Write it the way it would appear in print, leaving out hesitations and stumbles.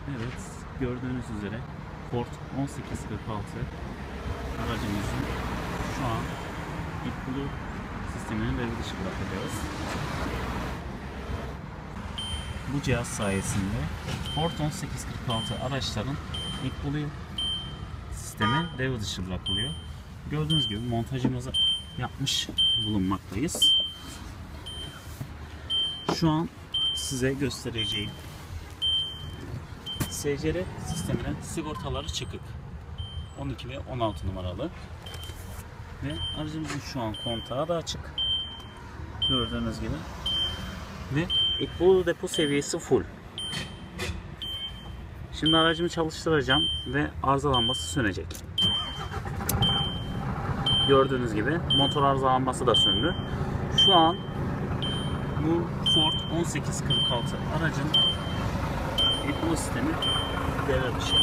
Evet, gördüğünüz üzere Ford 1846 aracımızın şu an AdBlue sistemini devre dışı bırakacağız. Bu cihaz sayesinde Ford 1846 araçların AdBlue sistemi devre dışı bırakılıyor. Gördüğünüz gibi montajımızı yapmış bulunmaktayız. Şu an size göstereceğim SCR sisteminin sigortaları çıkık. 12 ve 16 numaralı. Ve aracımızın şu an kontağı da açık. Gördüğünüz gibi. Ve AdBlue depo seviyesi full. Şimdi aracımı çalıştıracağım ve arıza lambası sönecek. Gördüğünüz gibi motor arıza lambası da söndü. Şu an bu Ford 1846 aracın AdBlue sistemi devre dışı.